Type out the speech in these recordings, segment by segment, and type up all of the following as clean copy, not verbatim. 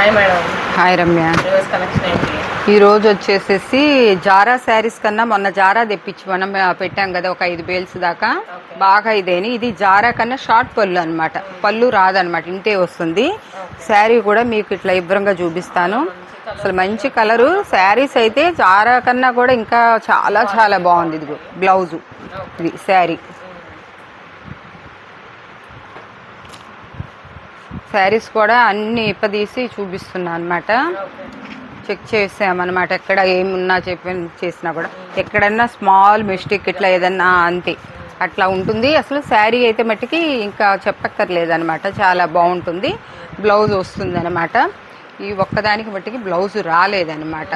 Hi madam. Hi Ramya. ఈరోజు వచ్చేసేసి Zara saris కన్నా మొన్న జారా తెప్పించి మనం పెట్టాం కదా ఒక 5 బేల్స్ దాకా. బాగా ఇదేని ఇది జారా కన్నా షార్ట్ పళ్ళు అనమాట. పళ్ళు రాదనమాట, ఇంతే వస్తుంది. శారీ కూడా మీకు ఇట్లా ఇవ్వరంగా చూపిస్తాను. అసలు మంచి కలరు. శారీస్ అయితే జారా కన్నా కూడా ఇంకా చాలా చాలా బాగుంది. ఇది బ్లౌజు, ఇది శారీ. శారీస్ కూడా అన్ని ఇప్పదీసి చూపిస్తున్నా అనమాట. చెక్ చేసామన్నమాట. ఎక్కడ ఏమున్నా చేసినా కూడా ఎక్కడన్నా స్మాల్ మిస్టేక్ ఇట్లా ఏదన్నా అంతే అట్లా ఉంటుంది. అసలు శారీ అయితే మట్టికి ఇంకా చెప్పక్కర్లేదనమాట, చాలా బాగుంటుంది. బ్లౌజ్ వస్తుంది అనమాట. ఈ ఒక్కదానికి మట్టికి బ్లౌజ్ రాలేదనమాట.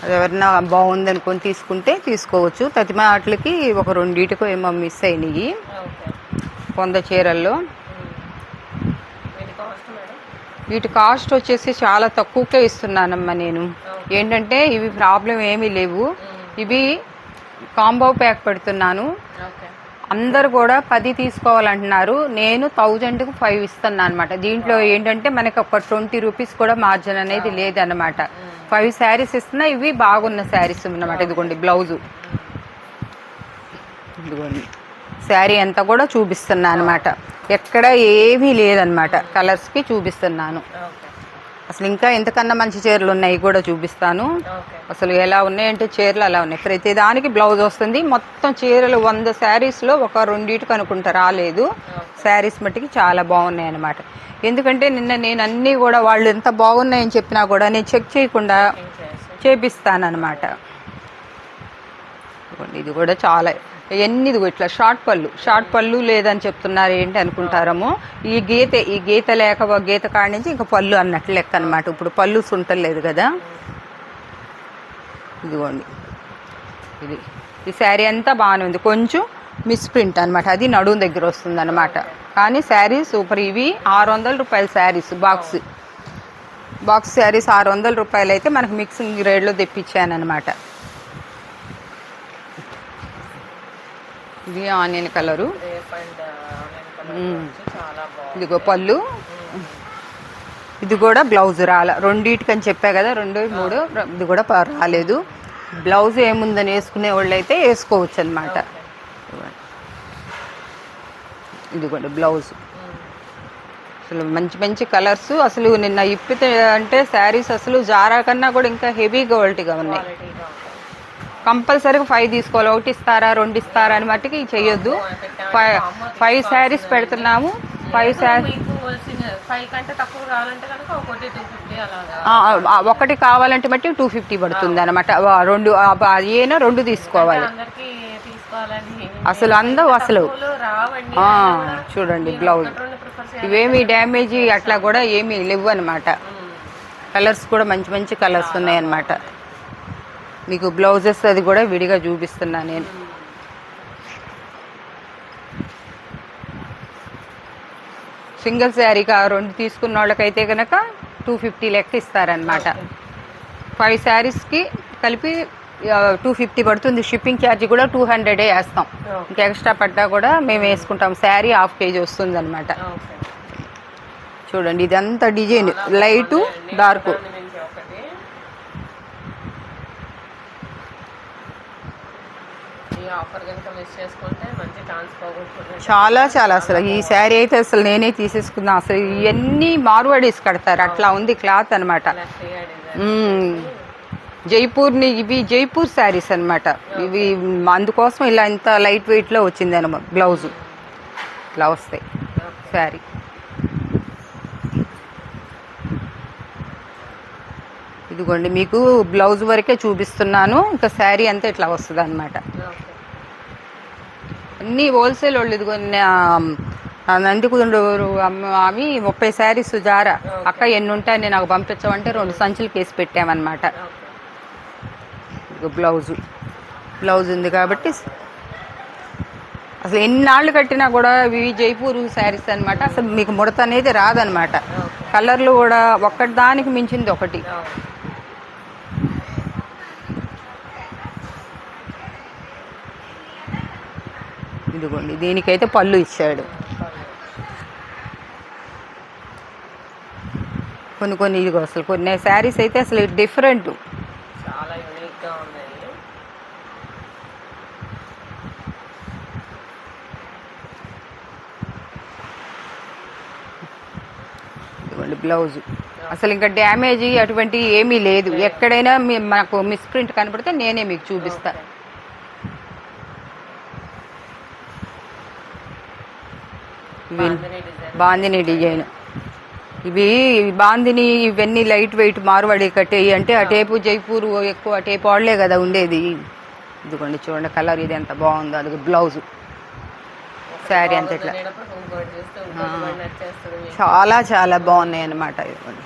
అది ఎవరన్నా బాగుందనుకొని తీసుకుంటే తీసుకోవచ్చు. తతిమాటలకి ఒక 2 ఏమో మిస్ అయినాయి 100 చీరల్లో. వీటి కాస్ట్ వచ్చేసి చాలా తక్కువకే ఇస్తున్నానమ్మా నేను. ఏంటంటే ఇవి ప్రాబ్లం ఏమీ లేవు. ఇవి కాంబో ప్యాక్ పెడుతున్నాను. అందరు కూడా 10 తీసుకోవాలంటున్నారు. నేను 1000కి 5 ఇస్తున్నాను అనమాట. దీంట్లో ఏంటంటే మనకి ఒక 20 రూపీస్ కూడా మార్జిన్ అనేది లేదనమాట. 5 శారీస్ ఇస్తున్నా. ఇవి బాగున్న శారీస్ అన్నమాట. ఇదిగోండి బ్లౌజు, ఇదిగోండి శారీ అంతా కూడా చూపిస్తున్నా అనమాట. ఎక్కడ ఏమీ లేదనమాట. కలర్స్కి చూపిస్తున్నాను. అసలు ఇంకా ఎంతకన్నా మంచి చీరలు ఉన్నాయి కూడా చూపిస్తాను. అసలు ఎలా ఉన్నాయంటే చీరలు అలా ఉన్నాయి. ప్రతి దానికి బ్లౌజ్ వస్తుంది. మొత్తం చీరలు 100 శారీస్లో ఒక 2 అనుకుంటా రాలేదు. శారీస్ మట్టికి చాలా బాగున్నాయి అనమాట. ఎందుకంటే నిన్న నేను అన్నీ కూడా వాళ్ళు ఎంత బాగున్నాయని చెప్పినా కూడా నేను చెక్ చేయకుండా చేపిస్తానమాట. ఇది కూడా చాలా ఎన్నిది ఇట్లా షార్ట్ పళ్ళు లేదని చెప్తున్నారు ఏంటి అనుకుంటారేమో. ఈ గీత లేక గీత కాడి నుంచి ఇంకా పళ్ళు అన్నట్లు లెక్క అనమాట. ఇప్పుడు పళ్ళు సుంటలేదు కదా. ఇదిగోండి ఇది ఈ శారీ అంతా బాగానే ఉంది. కొంచెం మిస్ప్రింట్ అనమాట, అది నడుము దగ్గర వస్తుంది అనమాట. కానీ శారీ సూపర్. ఇవి 600 రూపాయల శారీస్. బాక్స్ శారీస్ 600 రూపాయలు అయితే మనకు మిక్సింగ్ రేట్లో తెప్పించాను అనమాట. ఇది ఆనియన్ కలరు. ఇదిగో పళ్ళు. ఇది కూడా బ్లౌజ్ రాల. 2 అని చెప్పా కదా, 2, 3. ఇది కూడా రాలేదు. బ్లౌజ్ ఏముందని వేసుకునే వాళ్ళు అయితే వేసుకోవచ్చు అనమాట. ఇదిగోండి బ్లౌజ్. అసలు మంచి మంచి కలర్స్. అసలు నిన్న ఇప్పితే అంటే శారీస్ అసలు జారా కన్నా కూడా ఇంకా హెవీ క్వాలిటీగా ఉన్నాయి. కంపల్సరీగా 5 తీసుకోవాలి. 1 ఇస్తారా 2 ఇస్తారా అని మట్టికి చెయ్యొద్దు. 5 శారీస్ పెడుతున్నాము. 5 శారీ ఒకటి కావాలంటే మట్టి 250 పడుతుంది అనమాట. 2 తీసుకోవాలి. అసలు అందరూ అసలు చూడండి బ్లౌజ్. ఇవేమి డ్యామేజీ అట్లా కూడా ఏమీ లేవు అనమాట. కలర్స్ కూడా మంచి మంచి కలర్స్ ఉన్నాయి అనమాట. మీకు బ్లౌజెస్ అది కూడా విడిగా చూపిస్తున్నా నేను. సింగిల్ శారీగా 2 తీసుకున్న వాళ్ళకైతే కనుక 250 లెక్క ఇస్తారనమాట. 5 శారీస్కి కలిపి 250 పడుతుంది. షిప్పింగ్ ఛార్జ్ కూడా 200 వేస్తాం. ఇంకా ఎక్స్ట్రా పడ్డా కూడా మేము వేసుకుంటాం. శారీ 1/2 kg వస్తుంది అనమాట. చూడండి ఇదంతా డిజైన్ లైటు డార్క్. చాలా చాలా అసలు ఈ శారీ అయితే అసలు నేనే తీసేసుకున్నా. అసలు ఇవన్నీ మార్వాడీస్ కడతారు అట్లా ఉంది క్లాత్ అనమాట. ఇవి జైపూర్ శారీస్ అనమాట. ఇవి అందుకోసం ఇలా ఇంత లైట్ వెయిట్లో వచ్చింది అనమాట. బ్లౌజ్ ఇట్లా వస్తాయి శారీ. ఇదిగోండి మీకు బ్లౌజ్ వరకే చూపిస్తున్నాను. ఇంకా శారీ అంతా ఇట్లా వస్తుంది అనమాట. అన్నీ హోల్సేల్ వాళ్ళు. ఇదిగోండి నందికుదురు అవి 30 శారీస్ జారా. అక్క ఎన్ని ఉంటాయని నాకు పంపించమంటే 2 సంచులు కేసి పెట్టామన్నమాట. బ్లౌజ్ ఉంది కాబట్టి అసలు ఎన్నాళ్ళు కట్టినా కూడా ఇవి జైపూర్ శారీస్ అనమాట. అసలు మీకు ముడత అనేది రాదనమాట. కలర్లు కూడా ఒక్కటి దానికి మించింది ఒకటి. ఇదిగోండి దీనికైతే పళ్ళు ఇచ్చాడు. కొన్ని కొన్ని ఇదిగో అసలు కొన్ని శారీస్ అయితే అసలు డిఫరెంట్. చాలా యూనిక్గా ఉన్నాయి. ఇదిగోండి బ్లౌజ్. అసలు ఇంకా డ్యామేజ్ అటువంటి ఏమీ లేదు. ఎక్కడైనా మాకు మిస్ప్రింట్ కనపడితే నేనే మీకు చూపిస్తా. బాందిని డిజైన్. ఇవి బాందిని ఇవన్నీ లైట్ వెయిట్ మార్వాడి కట్టేయి అంటే అటేపు జైపూర్ ఎక్కువ అటేపు వాళ్లే కదా ఉండేది. ఇదిగోండి చూడండి కలర్ ఇది ఎంత బాగుందో. అది బ్లౌజ్. శారీ అంత ఇట్లా చాలా చాలా బాగున్నాయి అన్నమాట. ఇదిగోండి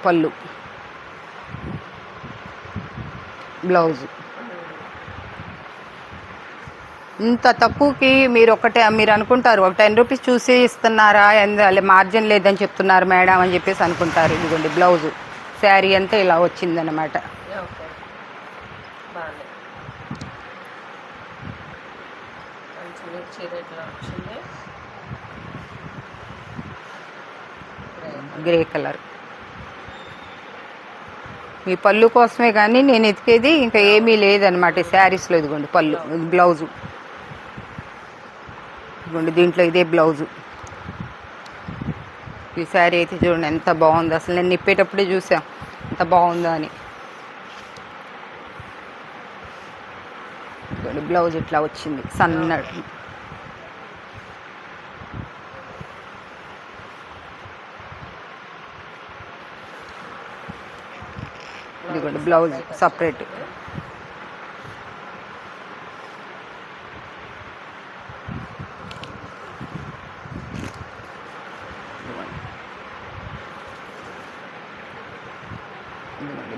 పళ్ళు, బ్లౌజ్. ఇంత తక్కువకి మీరు మీరు అనుకుంటారు ఒక 10 రూపీస్ చూసి ఇస్తున్నారా, మార్జిన్ లేదని చెప్తున్నారు మేడం అని చెప్పేసి అనుకుంటారు. ఇదిగోండి బ్లౌజ్. శారీ అంతా ఇలా వచ్చిందనమాట. Grey colour. మీ పళ్ళు కోసమే కానీ నేను ఎతికేది ఇంకా ఏమీ లేదనమాట శారీస్లో. ఇదిగోండి పళ్ళు, బ్లౌజు. ఇదిగోండి దీంట్లో ఇదే బ్లౌజు. ఈ శారీ అయితే చూడండి ఎంత బాగుంది. అసలు నేను నిప్పేటప్పుడే చూసాం ఎంత బాగుందో అని. ఇదిగోండి బ్లౌజ్ ఇట్లా వచ్చింది సన్నటి. ఇదిగోండి బ్లౌజ్ సపరేట్.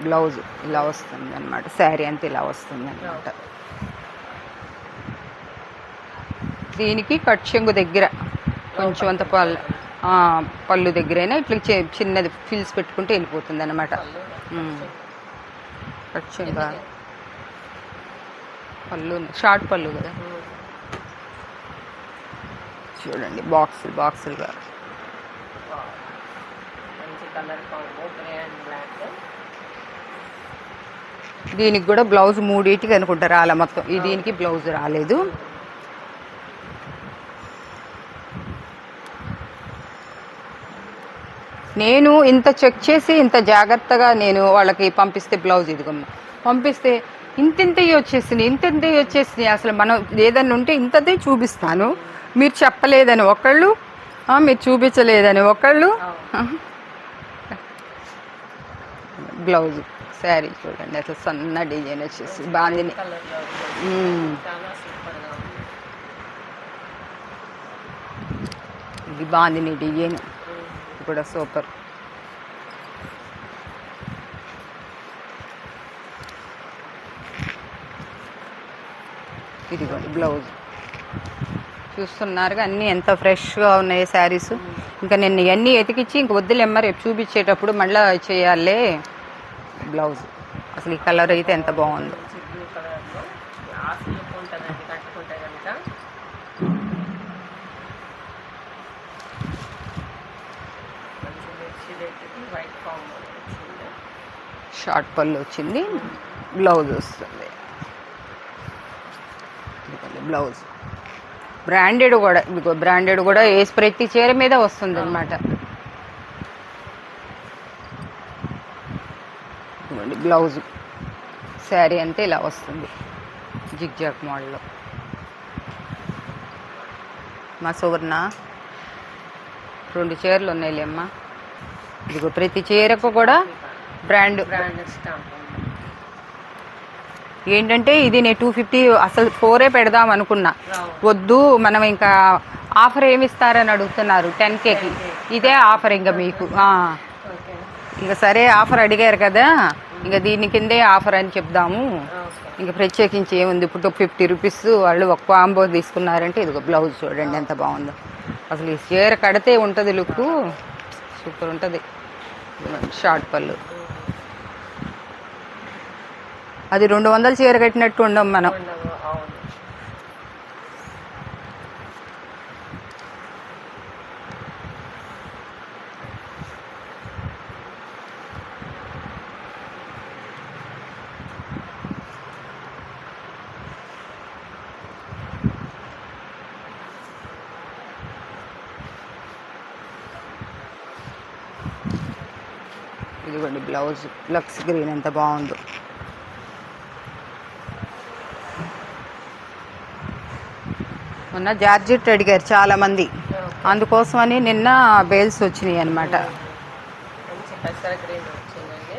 బ్లౌజ్ ఇలా వస్తుంది అనమాట. శారీ అంతా ఇలా వస్తుంది అనమాట. దీనికి కట్ చెంగు దగ్గర కొంచెం అంత పళ్ళు దగ్గరైనా ఇట్లా చిన్నది ఫిల్స్ పెట్టుకుంటే వెళ్ళిపోతుంది అనమాట. కట్ చెంగు పళ్ళు షార్ట్ పళ్ళు కదా. చూడండి బాక్సులుగా. దీనికి కూడా బ్లౌజ్ 3 అనుకుంటా రాలే మొత్తం. దీనికి బ్లౌజ్ రాలేదు. నేను ఇంత చెక్ చేసి ఇంత జాగ్రత్తగా నేను వాళ్ళకి పంపిస్తే బ్లౌజ్ ఇదిగమ్మ పంపిస్తే ఇంతింతవి వచ్చేసినాయి. అసలు మనం ఏదన్నా ఉంటే ఇంతదే చూపిస్తాను, మీరు చెప్పలేదని ఒకళ్ళు, మీరు చూపించలేదని ఒకళ్ళు. బ్లౌజ్ శారీ చూడండి అసలు సన్న డిజైన్ వచ్చేసి బాందిని. ఇది బాందిని డిజైన్ కూడా సూపర్. ఇదిగోండి బ్లౌజ్ చూస్తున్నారుగా అన్నీ ఎంత ఫ్రెష్గా ఉన్నాయి శారీస్. ఇంకా నేను ఇవన్నీ ఎతికిచ్చి ఇంక వద్దులేమ్మ రేపు చూపించేటప్పుడు మళ్ళీ చేయాలే. బ్లౌజ్ అసలు ఈ కలర్ అయితే ఎంత బాగుందో. షార్ట్ పళ్ళు వచ్చింది, బ్లౌజ్ వస్తుంది. బ్లౌజ్ బ్రాండెడ్ కూడా వేసి ప్రతి చీర మీద వస్తుంది అనమాట. బ్లౌజ్ శారీ అంతే ఇలా వస్తుంది జిగ్జాగ్ మోడల్లో. మా సువర్ణ 2 చీరలు ఉన్నాయిలేమ్మా. ఇదిగో ప్రతి చీరకు కూడా బ్రాండ్ ఏంటంటే ఇది నేను 250 అసలు 4 పెడదాం అనుకున్నా. వద్దు మనం ఇంకా ఆఫర్ ఏమి ఇస్తారని అడుగుతున్నారు 10Kకి. ఇదే ఆఫర్ ఇంకా మీకు. ఇంకా సరే ఆఫర్ అడిగారు కదా ఇంకా దీని కిందే ఆఫర్ అని చెప్దాము. ఇంకా ప్రత్యేకించి ఏముంది, ఇప్పుడు 50 రూపీస్ వాళ్ళు ఒక కాంబో తీసుకున్నారంటే. ఇదిగో బ్లౌజ్ చూడండి ఎంత బాగుందో. అసలు ఈ చీర కడితే ఉంటుంది లుక్ సూపర్ ఉంటుంది. షార్ట్ పళ్ళు. అది 200 చీర కట్టినట్టు ఉండం మనం. చూడండి బ్లౌజ్ లక్స్ గ్రీన్ ఎంత బాగుందో. మొన్న జార్జెట్ అడిగారు చాలా మంది, అందుకోసమని నిన్న బేల్స్ వచ్చినాయి అనమాట. మంచి పెసర గ్రీన్ వచ్చిందండి.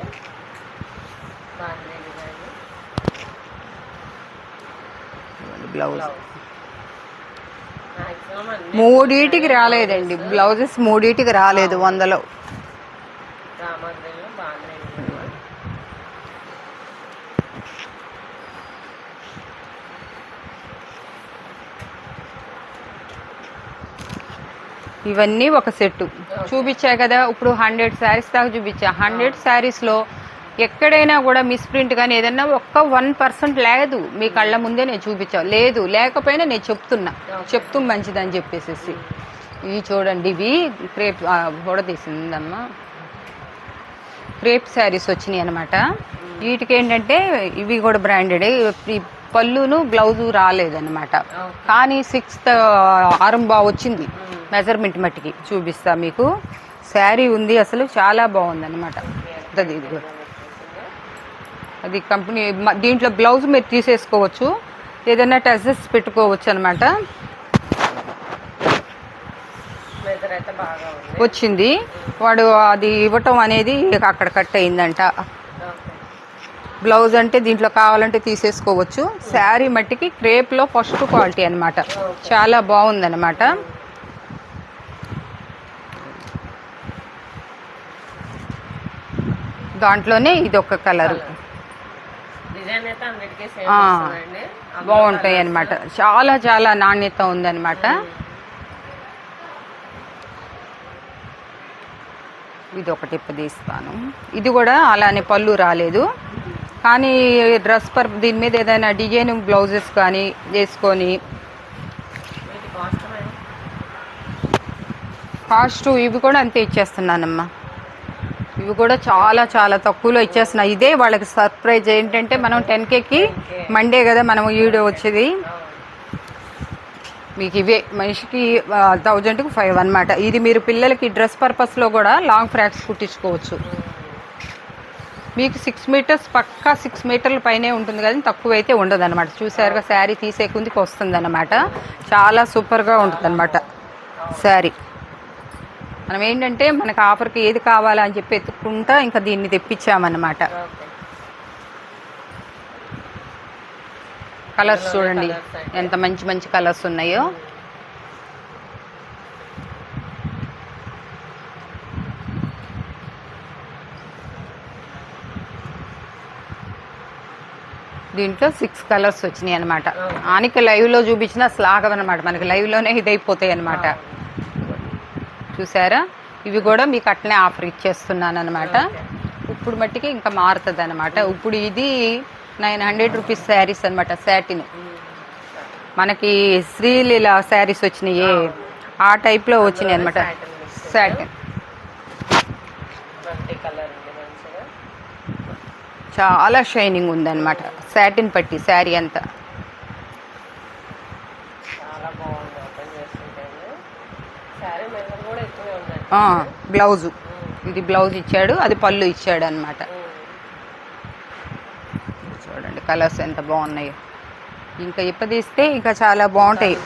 బ్లౌజ్ మాక్సిమం అన్ని మూడిటికి రాలేదండి, బ్లౌజెస్ మూడిటికి రాలేదు 100లో. రామాగ్రీన్లో బాగానే ఉంది. ఇవన్నీ ఒక సెట్టు చూపించా కదా. ఇప్పుడు 100 శారీస్ దాకా చూపించా. 100 శారీస్లో ఎక్కడైనా కూడా మిస్ప్రింట్ కానీ ఏదన్నా ఒక్క 1% లేదు. మీ కళ్ళ ముందే నేను చూపించా. లేదు లేకపోయినా నేను చెప్తూ మంచిదని చెప్పేసి. ఇవి చూడండి, ఇవి క్రేప్ కూడా తీసిందమ్మా. క్రేప్ శారీస్ వచ్చినాయి అనమాట. వీటికి ఏంటంటే ఇవి కూడా బ్రాండెడ్. ఈ పళ్ళును బ్లౌజు రాలేదన్నమాట, కానీ 6th ఆరంభా వచ్చింది మెజర్మెంట్ మట్టికి. చూపిస్తా మీకు. శారీ ఉంది అసలు చాలా బాగుంది అనమాట. అది కంపెనీ. దీంట్లో బ్లౌజ్ మీరు తీసేసుకోవచ్చు, ఏదైనా టచెస్ పెట్టుకోవచ్చు అనమాట. వచ్చింది వాడు అది ఇవ్వటం అనేది అక్కడ కట్ అయిందంట. బ్లౌజ్ అంటే దీంట్లో కావాలంటే తీసేసుకోవచ్చు. శారీ మట్టికి క్రేప్లో ఫస్ట్ క్వాలిటీ అనమాట, చాలా బాగుందన్నమాట. దాంట్లోనే ఇది ఒక కలరు బాగుంటాయి అన్నమాట. చాలా చాలా నాణ్యత ఉందన్నమాట. ఇది ఒకటి తీస్తాను. ఇది కూడా అలానే పళ్ళు రాలేదు, కానీ డ్రెస్ దీని మీద ఏదైనా డిజైన్ బ్లౌజెస్ కానీ వేసుకొని కాస్ట్ ఇవి కూడా అంతే ఇచ్చేస్తున్నానమ్మా. ఇవి కూడా చాలా చాలా తక్కువలో ఇచ్చేస్తున్నా. ఇదే వాళ్ళకి సర్ప్రైజ్. ఏంటంటే మనం 10Kకి మండే కదా మనం వీడియో వచ్చేది. మీకు ఇవే మనిషికి 1000కి 5 అనమాట. ఇది మీరు పిల్లలకి డ్రెస్ పర్పస్లో కూడా లాంగ్ ఫ్రాక్స్ కుట్టించుకోవచ్చు. మీకు 6 మీటర్స్ పక్కా 6 మీటర్ల పైనే ఉంటుంది కానీ తక్కువ అయితే ఉండదు అనమాట. చూసారుగా శారీ తీసే కుందికి వస్తుంది అన్నమాట. చాలా సూపర్గా ఉంటుంది అనమాట శారీ. మనం ఏంటంటే మనకు ఆఫర్కి ఏది కావాలా అని చెప్పి ఎత్తుక్కుంటా ఇంకా దీన్ని తెప్పించామన్నమాట. కలర్స్ చూడండి ఎంత మంచి మంచి కలర్స్ ఉన్నాయో. దీంట్లో 6 కలర్స్ వచ్చినాయి అనమాట. ఆనికి లైవ్లో చూపించిన అసలు ఆగవన్నమాట, మనకి లైవ్లోనే ఇదైపోతాయి అనమాట. చూసారా, ఇవి కూడా మీకు అట్లనే ఆఫర్ ఇచ్చేస్తున్నాను అనమాట. ఇప్పుడు మట్టికి ఇంకా మారుతుంది అనమాట. ఇప్పుడు ఇది 900 రూపీస్ శారీస్ అనమాట. శాటిన్ మనకి శ్రీలీల శారీస్ వచ్చినాయి, ఆ టైప్లో వచ్చినాయి అనమాట. శాటిన్ చాలా షైనింగ్ ఉందన్నమాట. శాటిన్ పట్టి శారీ అంతా బ్లౌజు ఇది బ్లౌజ్ ఇచ్చాడు, అది పళ్ళు ఇచ్చాడు అనమాట. చూడండి కలర్స్ ఎంత బాగున్నాయో. ఇంకా ఇప్పదీస్తే ఇంకా చాలా బాగుంటాయి.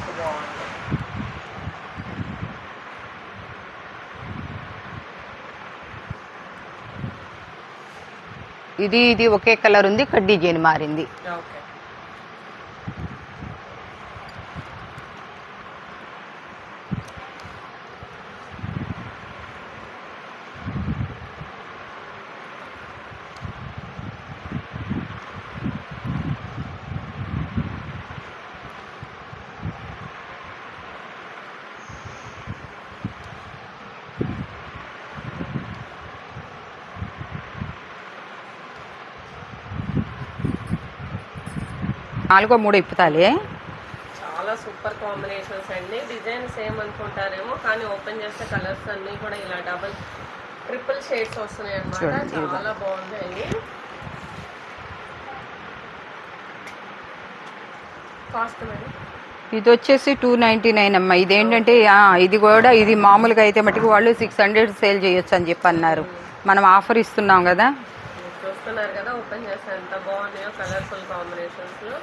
ఇది ఒకే కలర్ ఉంది, ఇక్కడ డిజైన్ మారింది. నాలుగో మూడో ఇప్పుతాలే. చాలా సూపర్ కాంబినేషన్స్ అండి. డిజైన్ సేమ్ అనుకుంటారేమో, కానీ ఓపెన్ చేస్తే కలర్స్ అన్నీ కూడా ఇలా ట్రిపుల్ షేడ్స్ వస్తున్నాయి అన్నమాట. చాలా బాగుంటాయండి. కాస్ట్ మేడం ఇది వచ్చేసి 299 అమ్మ. ఇదేంటంటే ఇది కూడా ఇది మామూలుగా అయితే మటుకు వాళ్ళు 600 సేల్ చేయొచ్చు అని చెప్పి అన్నారు. మనం ఆఫర్ ఇస్తున్నాం కదా. చూస్తున్నారు కదా, ఓపెన్ చేస్తే ఎంత బాగున్నాయో కలర్ఫుల్ కాంబినేషన్స్ లో.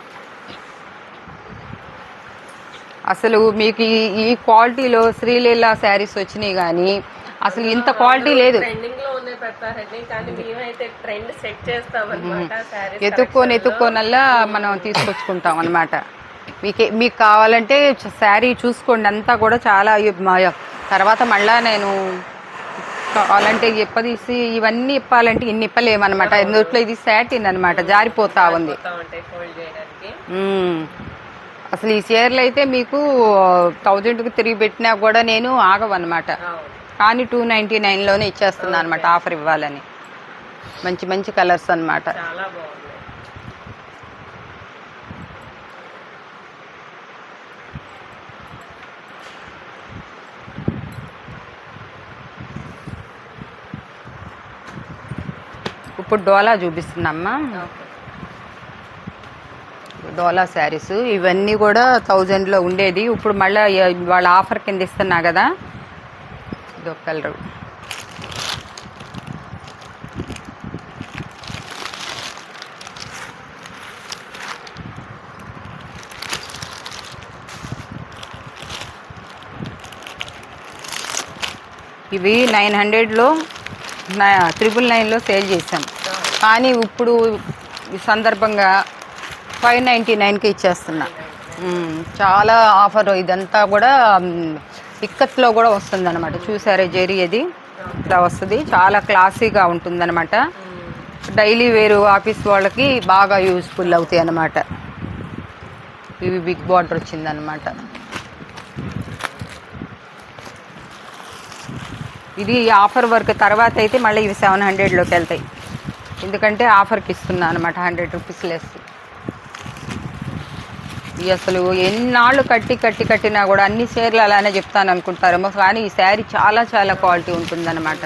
అసలు మీకు ఈ క్వాలిటీలో శ్రీలీల శారీస్ వచ్చినాయి కానీ అసలు ఇంత క్వాలిటీ లేదు. ట్రెండింగ్ లో ఉన్నాయి పెడతారండి, కానీ మేమైతే ట్రెండ్ సెట్ చేస్తాం అనమాట. ఎత్తుక్కోనల్లా మనం తీసుకొచ్చుకుంటాం అనమాట. మీకు కావాలంటే శారీ చూసుకోండి, అంతా కూడా చాలా తర్వాత మళ్ళా నేను కావాలంటే ఇప్పదీసి ఇవన్నీ ఇప్పాలంటే ఇన్ని ఇప్పలేమన్నమాట. ఎందుట్లో ఇది సాటిన్ అనమాట, జారిపోతా ఉంది. అసలు ఈ చీరలు అయితే మీకు 1000కి తిరిగి పెట్టినా కూడా నేను ఆగవన్నమాట. కానీ 299లోనే ఇచ్చేస్తున్నాను అనమాట, ఆఫర్ ఇవ్వాలని. మంచి మంచి కలర్స్ అనమాట. ఇప్పుడు డోలా చూపిస్తున్నామ్మా. డోలా శారీస్ ఇవన్నీ కూడా 1000లో ఉండేది, ఇప్పుడు మళ్ళీ వాళ్ళ ఆఫర్ కింద ఇస్తున్నా కదా. ఇదొక కలరు. ఇవి 900లో 999లో సేల్ చేసాం, కానీ ఇప్పుడు ఈ సందర్భంగా 599కి ఇచ్చేస్తున్నా. చాలా ఆఫర్. ఇదంతా కూడా ఇక్కత్లో కూడా వస్తుంది అనమాట. చూసారే జరీ, అది ఇట్లా వస్తుంది, చాలా క్లాసీగా ఉంటుంది అనమాట. డైలీ వేరు ఆఫీస్ వాళ్ళకి బాగా యూజ్ఫుల్ అవుతాయి అన్నమాట. ఇవి బిగ్ బార్డర్ వచ్చిందనమాట. ఇది ఆఫర్ వర్క్ తర్వాత అయితే మళ్ళీ ఇవి 700లోకి వెళ్తాయి, ఎందుకంటే ఆఫర్కి ఇస్తున్నా అనమాట, 100 రూపీస్ లెస్. ఇవి అసలు ఎన్నాళ్ళు కట్టినా కూడా అన్ని చీరలు అలానే చెప్తాను అనుకుంటారేమో, కానీ ఈ శారీ చాలా చాలా క్వాలిటీ ఉంటుందన్నమాట.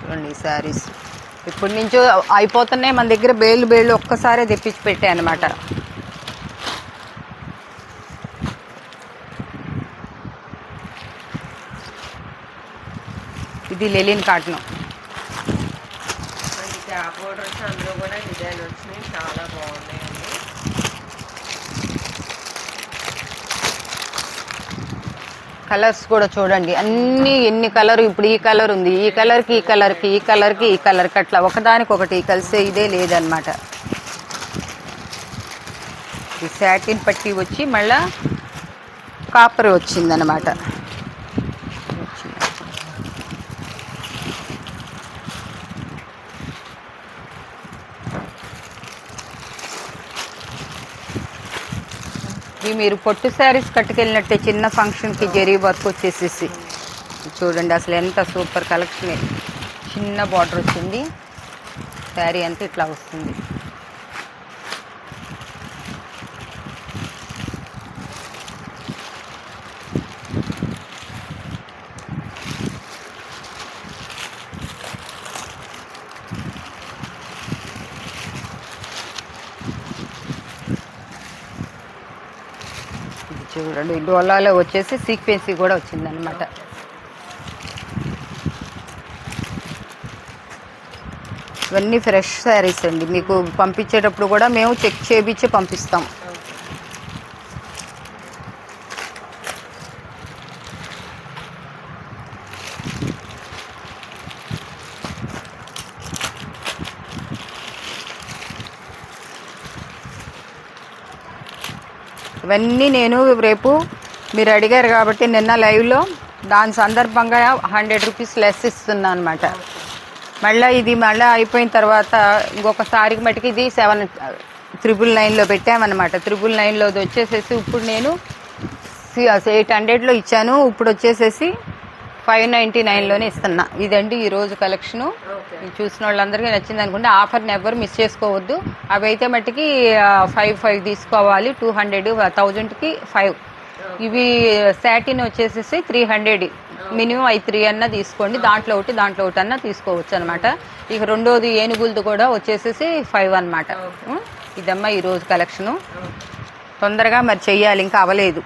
చూడండి ఈ శారీస్ ఇప్పటి నుంచో అయిపోతున్నాయి మన దగ్గర. బేళ్ళు ఒక్కసారే తెప్పించి పెట్టాయి అనమాట. ఇది లెలిన్ కాటన్. అందులో కూడా డిజైన్ వచ్చినాయి, చాలా బాగున్నాయండి. కలర్స్ కూడా చూడండి, అన్ని ఎన్ని కలర్. ఇప్పుడు ఈ కలర్ ఉంది, ఈ కలర్కి ఈ కలర్కి ఈ కలర్కి ఈ కలర్కి అట్లా ఒకదానికొకటి కలిసే ఇదే లేదనమాట. ఈ సాటిన్ పట్టి వచ్చి మళ్ళా కాపర్ వచ్చిందనమాట. ఇవి మీరు పొట్టు శారీస్ కట్టుకెళ్ళినట్టే చిన్న ఫంక్షన్కి జరీ వర్క్ వచ్చేసేసి చూడండి, అసలు ఎంత సూపర్ కలెక్షన్. చిన్న బార్డర్ వచ్చింది, శారీ అంతా ఇట్లా వస్తుంది. చూడండి డోలాలో వచ్చేసి సీక్వెన్సీ కూడా వచ్చిందనమాట. ఇవన్నీ ఫ్రెష్ శారీస్ అండి, మీకు పంపించేటప్పుడు కూడా మేము చెక్ చేయించి పంపిస్తాం. ఇవన్నీ నేను రేపు మీరు అడిగారు కాబట్టి నిన్న లైవ్లో దాని సందర్భంగా 100 రూపీస్ లెస్ ఇస్తున్నాను అనమాట. మళ్ళీ ఇది మళ్ళీ అయిపోయిన తర్వాత ఇంకొకసారికి మటుకు ఇది 7,999లో పెట్టామన్నమాట. 999లో వచ్చేసేసి ఇప్పుడు నేను 800లో ఇచ్చాను, ఇప్పుడు వచ్చేసేసి 599లోనే ఇస్తున్నా. ఇదండి ఈరోజు కలెక్షను. చూసిన వాళ్ళందరికీ నచ్చింది అనుకుంటే ఆఫర్ని ఎవరు మిస్ చేసుకోవద్దు. అవి అయితే మట్టికి 5 తీసుకోవాలి, 200, 1000కి 5. ఇవి సాటిన్ వచ్చేసేసి 300, మినిమం 3 అన్నా తీసుకోండి. దాంట్లో ఒకటి అన్నా తీసుకోవచ్చు అనమాట. ఇక రెండోది ఏనుగులది కూడా వచ్చేసేసి 5 అనమాట. ఇదమ్మా ఈరోజు కలెక్షను. తొందరగా మరి చెయ్యాలి, ఇంకా అవ్వలేదు.